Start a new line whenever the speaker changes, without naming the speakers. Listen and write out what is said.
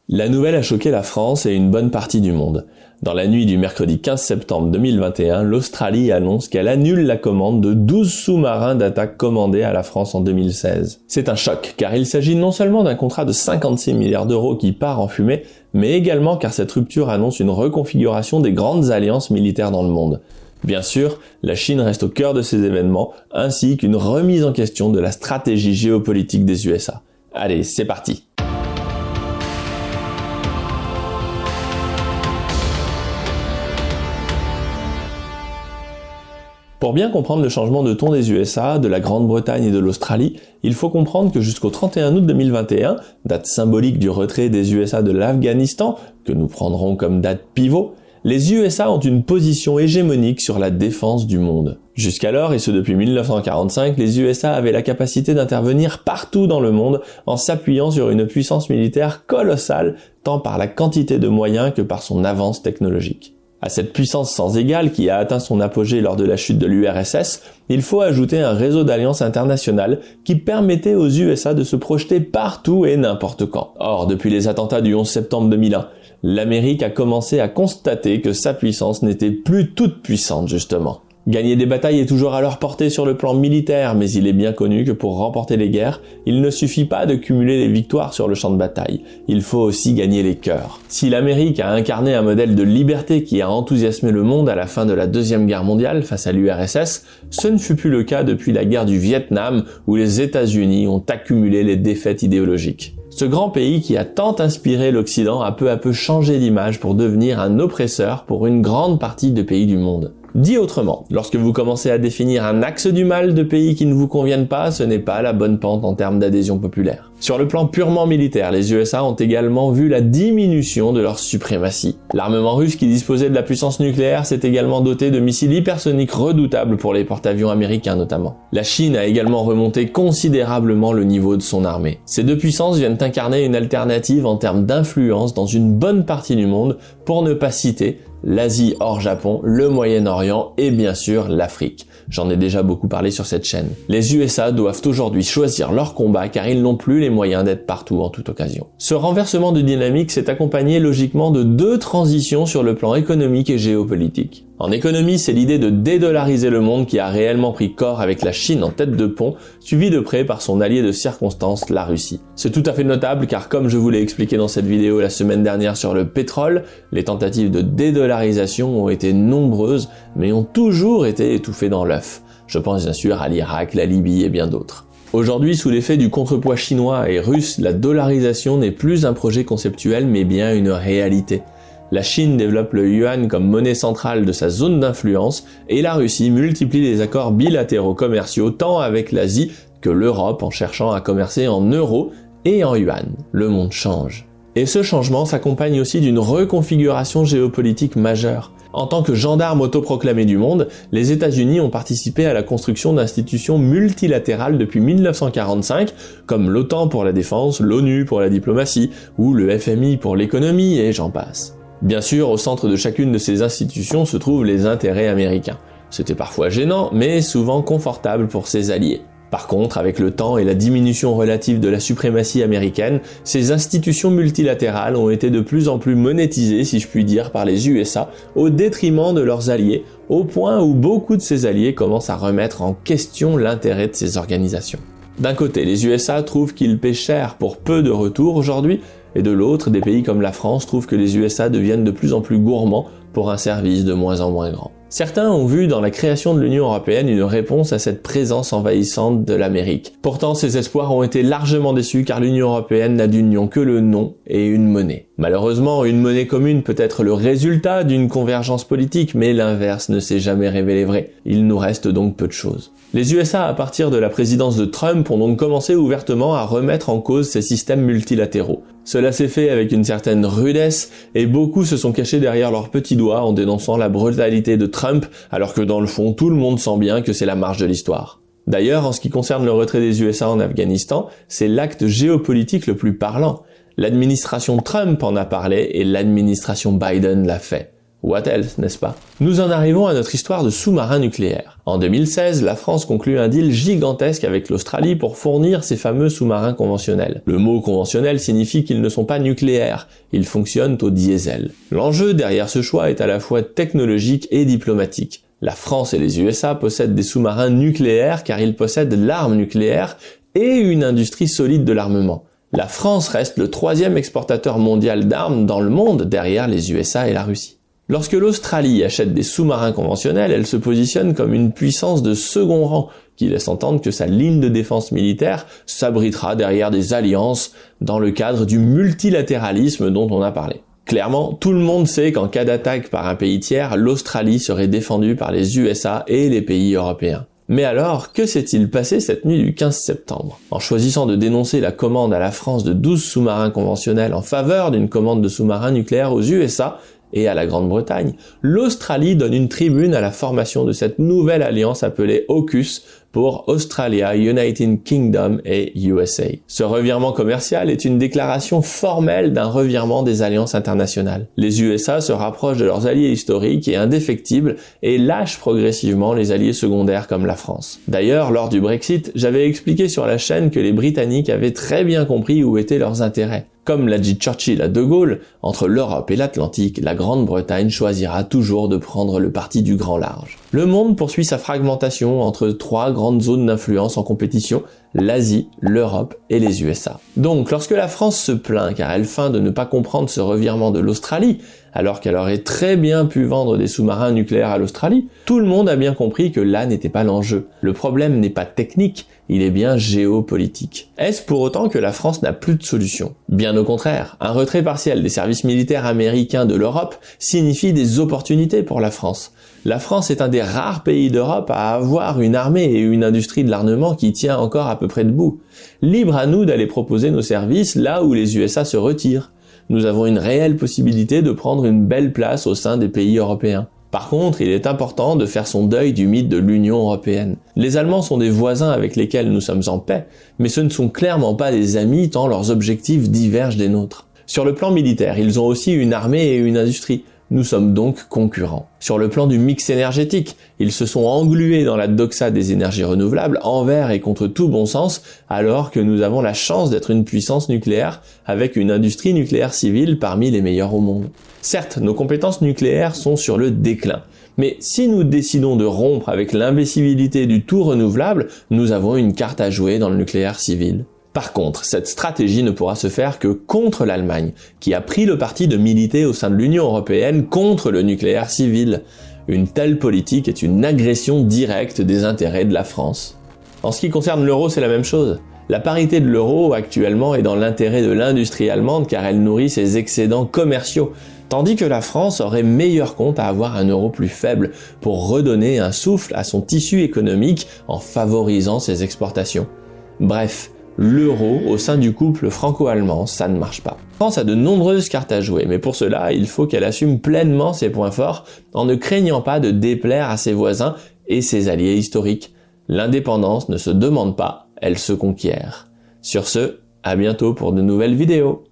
La nouvelle a choqué la France et une bonne partie du monde. Dans la nuit du mercredi 15 septembre 2021, l'Australie annonce qu'elle annule la commande de 12 sous-marins d'attaque commandés à la France en 2016. C'est un choc, car il s'agit non seulement d'un contrat de 56 milliards d'euros qui part en fumée, mais également car cette rupture annonce une reconfiguration des grandes alliances militaires dans le monde. Bien sûr, la Chine reste au cœur de ces événements, ainsi qu'une remise en question de la stratégie géopolitique des USA. Allez, c'est parti! Pour bien comprendre le changement de ton des USA, de la Grande-Bretagne et de l'Australie, il faut comprendre que jusqu'au 31 août 2021, date symbolique du retrait des USA de l'Afghanistan, que nous prendrons comme date pivot, les USA ont une position hégémonique sur la défense du monde. Jusqu'alors, et ce depuis 1945, les USA avaient la capacité d'intervenir partout dans le monde en s'appuyant sur une puissance militaire colossale, tant par la quantité de moyens que par son avance technologique. À cette puissance sans égale qui a atteint son apogée lors de la chute de l'URSS, il faut ajouter un réseau d'alliances internationales qui permettait aux USA de se projeter partout et n'importe quand. Or, depuis les attentats du 11 septembre 2001, l'Amérique a commencé à constater que sa puissance n'était plus toute puissante justement. Gagner des batailles est toujours à leur portée sur le plan militaire, mais il est bien connu que pour remporter les guerres, il ne suffit pas de cumuler les victoires sur le champ de bataille, il faut aussi gagner les cœurs. Si l'Amérique a incarné un modèle de liberté qui a enthousiasmé le monde à la fin de la Deuxième Guerre mondiale face à l'URSS, ce ne fut plus le cas depuis la guerre du Vietnam où les États-Unis ont accumulé les défaites idéologiques. Ce grand pays qui a tant inspiré l'Occident a peu à peu changé d'image pour devenir un oppresseur pour une grande partie de pays du monde. Dit autrement, lorsque vous commencez à définir un axe du mal de pays qui ne vous conviennent pas, ce n'est pas la bonne pente en termes d'adhésion populaire. Sur le plan purement militaire, les USA ont également vu la diminution de leur suprématie. L'armement russe qui disposait de la puissance nucléaire s'est également doté de missiles hypersoniques redoutables pour les porte-avions américains notamment. La Chine a également remonté considérablement le niveau de son armée. Ces deux puissances viennent incarner une alternative en termes d'influence dans une bonne partie du monde, pour ne pas citer l'Asie hors Japon, le Moyen-Orient et bien sûr l'Afrique. J'en ai déjà beaucoup parlé sur cette chaîne. Les USA doivent aujourd'hui choisir leur combat car ils n'ont plus les moyens d'être partout en toute occasion. Ce renversement de dynamique s'est accompagné logiquement de deux transitions sur le plan économique et géopolitique. En économie, c'est l'idée de dédollariser le monde qui a réellement pris corps avec la Chine en tête de pont, suivie de près par son allié de circonstance, la Russie. C'est tout à fait notable car comme je vous l'ai expliqué dans cette vidéo la semaine dernière sur le pétrole, les tentatives de dédollarisation ont été nombreuses, mais ont toujours été étouffées dans l'œuf. Je pense bien sûr à l'Irak, la Libye et bien d'autres. Aujourd'hui, sous l'effet du contrepoids chinois et russe, la dollarisation n'est plus un projet conceptuel mais bien une réalité. La Chine développe le yuan comme monnaie centrale de sa zone d'influence et la Russie multiplie les accords bilatéraux commerciaux tant avec l'Asie que l'Europe en cherchant à commercer en euros et en yuan. Le monde change. Et ce changement s'accompagne aussi d'une reconfiguration géopolitique majeure. En tant que gendarme autoproclamé du monde, les États-Unis ont participé à la construction d'institutions multilatérales depuis 1945, comme l'OTAN pour la défense, l'ONU pour la diplomatie, ou le FMI pour l'économie, et j'en passe. Bien sûr, au centre de chacune de ces institutions se trouvent les intérêts américains. C'était parfois gênant, mais souvent confortable pour ses alliés. Par contre, avec le temps et la diminution relative de la suprématie américaine, ces institutions multilatérales ont été de plus en plus monétisées, si je puis dire, par les USA, au détriment de leurs alliés, au point où beaucoup de ces alliés commencent à remettre en question l'intérêt de ces organisations. D'un côté, les USA trouvent qu'ils paient cher pour peu de retours aujourd'hui, et de l'autre, des pays comme la France trouvent que les USA deviennent de plus en plus gourmands pour un service de moins en moins grand. Certains ont vu dans la création de l'Union européenne une réponse à cette présence envahissante de l'Amérique. Pourtant, ces espoirs ont été largement déçus car l'Union européenne n'a d'union que le nom et une monnaie. Malheureusement, une monnaie commune peut être le résultat d'une convergence politique, mais l'inverse ne s'est jamais révélé vrai. Il nous reste donc peu de choses. Les USA, à partir de la présidence de Trump, ont donc commencé ouvertement à remettre en cause ces systèmes multilatéraux. Cela s'est fait avec une certaine rudesse, et beaucoup se sont cachés derrière leurs petits doigts en dénonçant la brutalité de Trump, alors que dans le fond, tout le monde sent bien que c'est la marche de l'histoire. D'ailleurs, en ce qui concerne le retrait des USA en Afghanistan, c'est l'acte géopolitique le plus parlant. L'administration Trump en a parlé et l'administration Biden l'a fait. What else, n'est-ce pas? Nous en arrivons à notre histoire de sous-marins nucléaires. En 2016, la France conclut un deal gigantesque avec l'Australie pour fournir ces fameux sous-marins conventionnels. Le mot conventionnel signifie qu'ils ne sont pas nucléaires, ils fonctionnent au diesel. L'enjeu derrière ce choix est à la fois technologique et diplomatique. La France et les USA possèdent des sous-marins nucléaires car ils possèdent l'arme nucléaire et une industrie solide de l'armement. La France reste le 3e exportateur mondial d'armes dans le monde derrière les USA et la Russie. Lorsque l'Australie achète des sous-marins conventionnels, elle se positionne comme une puissance de second rang, qui laisse entendre que sa ligne de défense militaire s'abritera derrière des alliances dans le cadre du multilatéralisme dont on a parlé. Clairement, tout le monde sait qu'en cas d'attaque par un pays tiers, l'Australie serait défendue par les USA et les pays européens. Mais alors, que s'est-il passé cette nuit du 15 septembre? En choisissant de dénoncer la commande à la France de 12 sous-marins conventionnels en faveur d'une commande de sous-marins nucléaires aux USA, et à la Grande-Bretagne, l'Australie donne une tribune à la formation de cette nouvelle alliance appelée AUKUS pour Australia, United Kingdom et USA. Ce revirement commercial est une déclaration formelle d'un revirement des alliances internationales. Les USA se rapprochent de leurs alliés historiques et indéfectibles et lâchent progressivement les alliés secondaires comme la France. D'ailleurs, lors du Brexit, j'avais expliqué sur la chaîne que les Britanniques avaient très bien compris où étaient leurs intérêts. Comme l'a dit Churchill à De Gaulle, entre l'Europe et l'Atlantique, la Grande-Bretagne choisira toujours de prendre le parti du grand large. Le monde poursuit sa fragmentation entre 3 grandes zones d'influence en compétition, l'Asie, l'Europe et les USA. Donc, lorsque la France se plaint car elle feint de ne pas comprendre ce revirement de l'Australie, alors qu'elle aurait très bien pu vendre des sous-marins nucléaires à l'Australie, tout le monde a bien compris que là n'était pas l'enjeu. Le problème n'est pas technique, il est bien géopolitique. Est-ce pour autant que la France n'a plus de solution? Bien au contraire, un retrait partiel des services militaires américains de l'Europe signifie des opportunités pour la France. La France est un des rares pays d'Europe à avoir une armée et une industrie de l'armement qui tient encore à peu près debout. Libre à nous d'aller proposer nos services là où les USA se retirent. Nous avons une réelle possibilité de prendre une belle place au sein des pays européens. Par contre, il est important de faire son deuil du mythe de l'Union européenne. Les Allemands sont des voisins avec lesquels nous sommes en paix, mais ce ne sont clairement pas des amis tant leurs objectifs divergent des nôtres. Sur le plan militaire, ils ont aussi une armée et une industrie. Nous sommes donc concurrents. Sur le plan du mix énergétique, ils se sont englués dans la doxa des énergies renouvelables envers et contre tout bon sens, alors que nous avons la chance d'être une puissance nucléaire avec une industrie nucléaire civile parmi les meilleures au monde. Certes, nos compétences nucléaires sont sur le déclin. Mais si nous décidons de rompre avec l'imbécibilité du tout renouvelable, nous avons une carte à jouer dans le nucléaire civil. Par contre, cette stratégie ne pourra se faire que contre l'Allemagne, qui a pris le parti de militer au sein de l'Union européenne contre le nucléaire civil. Une telle politique est une agression directe des intérêts de la France. En ce qui concerne l'euro, c'est la même chose. La parité de l'euro actuellement est dans l'intérêt de l'industrie allemande car elle nourrit ses excédents commerciaux, tandis que la France aurait meilleur compte à avoir un euro plus faible pour redonner un souffle à son tissu économique en favorisant ses exportations. Bref, l'euro au sein du couple franco-allemand, ça ne marche pas. La France a de nombreuses cartes à jouer, mais pour cela, il faut qu'elle assume pleinement ses points forts en ne craignant pas de déplaire à ses voisins et ses alliés historiques. L'indépendance ne se demande pas, elle se conquiert. Sur ce, à bientôt pour de nouvelles vidéos.